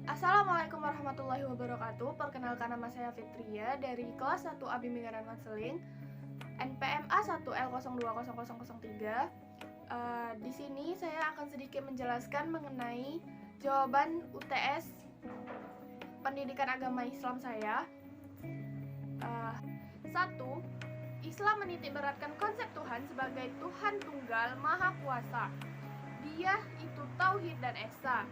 Assalamualaikum warahmatullahi wabarakatuh. Perkenalkan, nama saya Fitria dari kelas 1 A Bimbingan dan Konseling NPMA 1L020003. Di sini saya akan sedikit menjelaskan mengenai jawaban UTS Pendidikan Agama Islam saya. 1. Islam menitikberatkan konsep Tuhan sebagai Tuhan Tunggal Maha Kuasa. Dia itu Tauhid dan Esa,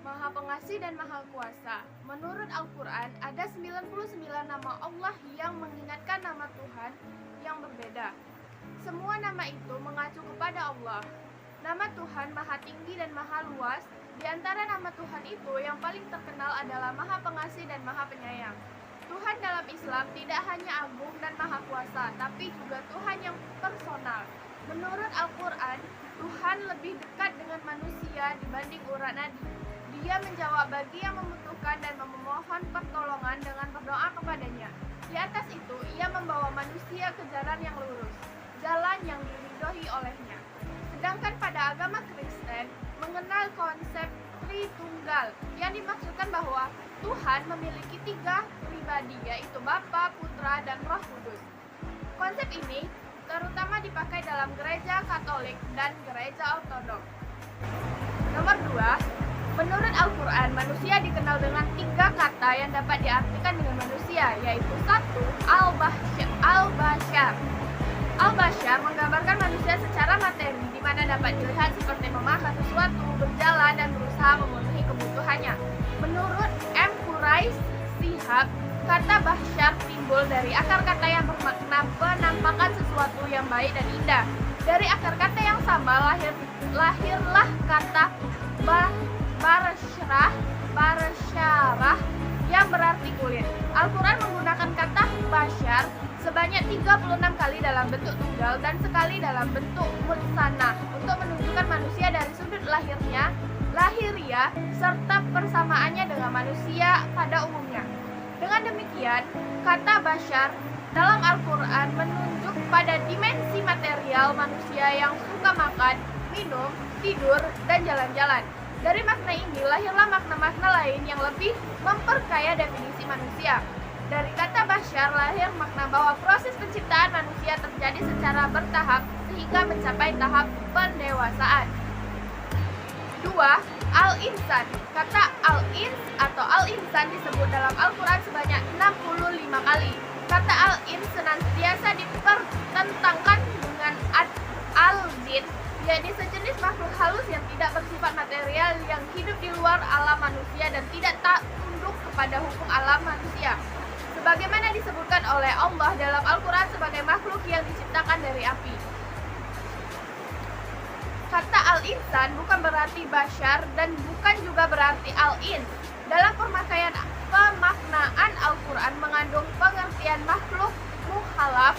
Maha Pengasih dan Maha Kuasa. Menurut Al-Quran, ada 99 nama Allah yang mengingatkan nama Tuhan yang berbeda. Semua nama itu mengacu kepada Allah. Nama Tuhan Maha Tinggi dan Maha Luas. Di antara nama Tuhan itu, yang paling terkenal adalah Maha Pengasih dan Maha Penyayang. Tuhan dalam Islam tidak hanya agung dan Maha Kuasa, tapi juga Tuhan yang personal. Menurut Al-Quran, Tuhan lebih dekat dengan manusia dibanding urat nadi. Dia menjawab bagi yang membutuhkan dan memohon pertolongan dengan berdoa kepadanya. Di atas itu, ia membawa manusia ke jalan yang lurus, jalan yang diridhoi olehnya. Sedangkan pada agama Kristen, mengenal konsep Tritunggal, yang dimaksudkan bahwa Tuhan memiliki 3 pribadi, yaitu Bapa, Putra, dan Roh Kudus. Konsep ini terutama dipakai dalam gereja Katolik dan gereja Ortodoks. Nomor 2, menurut Al-Quran, manusia dikenal dengan 3 kata yang dapat diartikan dengan manusia, yaitu 1. Al-Bashar. Al-Bashar menggambarkan manusia secara materi, di mana dapat dilihat seperti memakan sesuatu, berjalan, dan berusaha memenuhi kebutuhannya. Menurut M. Quraish Shihab, kata Bashar timbul dari akar kata yang bermakna penampakan sesuatu yang baik dan indah. Dari akar kata yang sama lahirlah kata Barsyarah yang berarti kulit. Al-Quran menggunakan kata Bashar sebanyak 36 kali dalam bentuk tunggal dan sekali dalam bentuk mutsana untuk menunjukkan manusia dari sudut lahiriah serta persamaannya dengan manusia pada umumnya. Dengan demikian, kata Bashar dalam Al-Quran menunjuk pada dimensi material manusia yang suka makan, minum, tidur, dan jalan-jalan. Dari makna ini lahirlah makna-makna lain yang lebih memperkaya definisi manusia. Dari kata Bashar lahir makna bahwa proses penciptaan manusia terjadi secara bertahap sehingga mencapai tahap pendewasaan. 2. Al-Insan. Kata Al-Ins atau Al-Insan disebut dalam Al-Quran sebanyak 65 kali. Kata Al-Ins senantiasa dipertentangkan dengan Al-Jin, yakni sejenis makhluk halus yang tidak bersifat material, yang hidup di luar alam manusia dan tidak tunduk kepada hukum alam manusia, sebagaimana disebutkan oleh Allah dalam Al-Quran sebagai makhluk yang diciptakan dari api. Kata Al-Insan bukan berarti Bashar dan bukan juga berarti Al-Ins. Dalam pemaknaan Al-Quran mengandung pengertian makhluk mukhalaf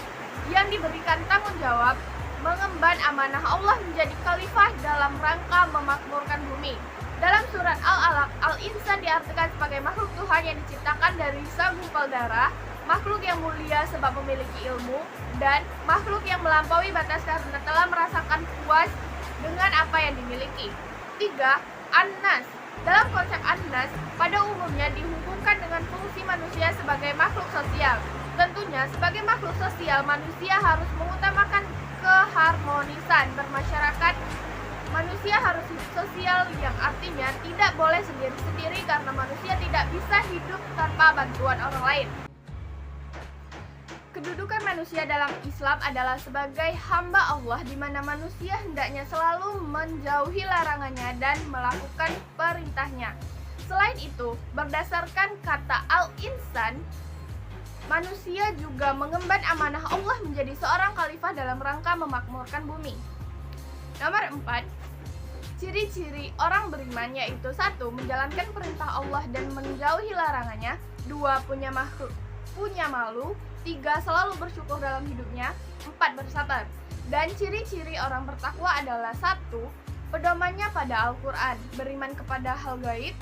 yang diberikan tanggung jawab mengemban amanah Allah menjadi khalifah dalam rangka memakmurkan bumi. Dalam surat Al-Alaq, Al-Insan diartikan sebagai makhluk Tuhan yang diciptakan dari segumpal darah, makhluk yang mulia sebab memiliki ilmu, dan makhluk yang melampaui batas karena telah merasakan puas dengan apa yang dimiliki. 3. An-Nas. Dalam konsep An-Nas, pada umumnya dihubungkan dengan fungsi manusia sebagai makhluk sosial. Tentunya, sebagai makhluk sosial, manusia harus mengutamakan keharmonisan bermasyarakat. Manusia harus hidup sosial, yang artinya tidak boleh sendiri-sendiri karena manusia tidak bisa hidup tanpa bantuan orang lain. Kedudukan manusia dalam Islam adalah sebagai hamba Allah, di mana manusia hendaknya selalu menjauhi larangannya dan melakukan perintahnya. Selain itu, berdasarkan kata Al-Insan, manusia juga mengemban amanah Allah menjadi seorang khalifah dalam rangka memakmurkan bumi. Nomor 4, ciri-ciri orang beriman yaitu 1. Menjalankan perintah Allah dan menjauhi larangannya. 2. Punya malu. 3. Selalu bersyukur dalam hidupnya. 4. Bersabar. Dan ciri-ciri orang bertakwa adalah 1. Pedomannya pada Al-Quran, beriman kepada hal gaib,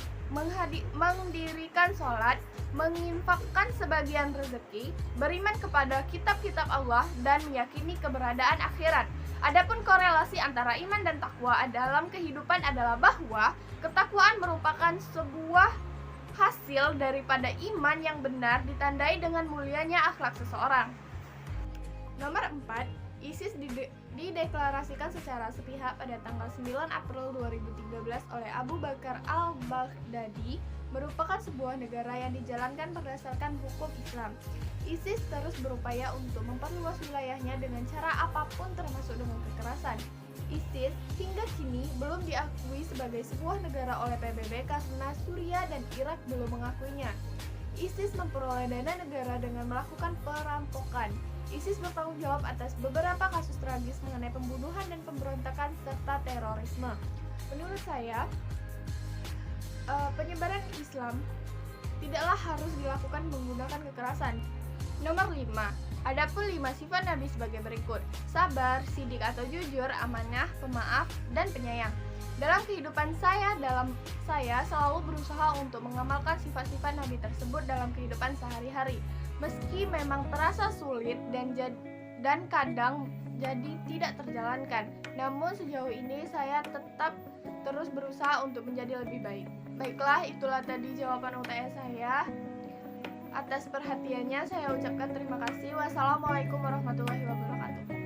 mendirikan sholat, menginfakkan sebagian rezeki, beriman kepada kitab-kitab Allah, dan meyakini keberadaan akhirat. Adapun korelasi antara iman dan takwa dalam kehidupan adalah bahwa ketakwaan merupakan sebuah Hasil daripada iman yang benar ditandai dengan mulianya akhlak seseorang. Nomor 4, ISIS dideklarasikan secara sepihak pada tanggal 9 April 2013 oleh Abu Bakar al-Baghdadi, merupakan sebuah negara yang dijalankan berdasarkan hukum Islam. ISIS terus berupaya untuk memperluas wilayahnya dengan cara apapun termasuk dengan kekerasan. ISIS hingga kini belum diakui sebagai sebuah negara oleh PBB karena Suriah dan Irak belum mengakuinya. ISIS memperoleh dana negara dengan melakukan perampokan. ISIS bertanggung jawab atas beberapa kasus tragis mengenai pembunuhan dan pemberontakan serta terorisme. Menurut saya, penyebaran Islam tidaklah harus dilakukan menggunakan kekerasan. Nomor 5. Adapun 5 sifat Nabi sebagai berikut: sabar, sidik atau jujur, amanah, pemaaf, dan penyayang. Dalam kehidupan saya selalu berusaha untuk mengamalkan sifat-sifat Nabi tersebut dalam kehidupan sehari-hari. Meski memang terasa sulit dan kadang jadi tidak terjalankan, namun sejauh ini saya tetap terus berusaha untuk menjadi lebih baik. Baiklah, itulah tadi jawaban UTS saya. Atas perhatiannya saya ucapkan terima kasih. Wassalamualaikum warahmatullahi wabarakatuh.